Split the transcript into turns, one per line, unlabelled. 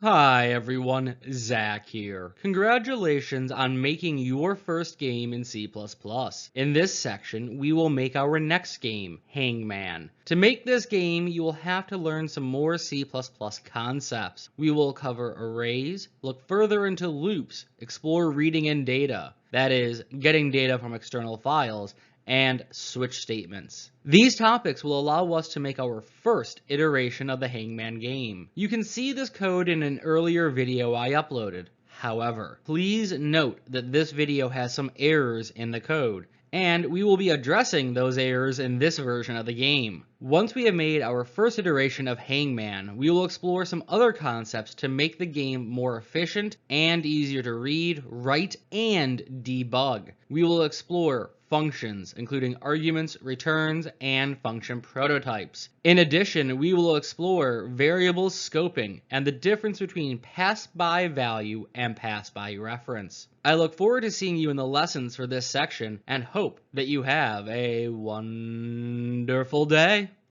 Hi everyone, Zach here. Congratulations on making your first game in C++. In this section, we will make our next game, Hangman. To make this game, you will have to learn some more C++ concepts. We will cover arrays, look further into loops, explore reading in data, that is, getting data from external files, and switch statements. These topics will allow us to make our first iteration of the Hangman game. You can see this code in an earlier video I uploaded. However, please note that this video has some errors in the code, and we will be addressing those errors in this version of the game. Once we have made our first iteration of Hangman, we will explore some other concepts to make the game more efficient and easier to read, write, and debug. We will explore functions, including arguments, returns, and function prototypes. In addition, we will explore variable scoping and the difference between pass-by value and pass-by reference. I look forward to seeing you in the lessons for this section and hope that you have a wonderful day.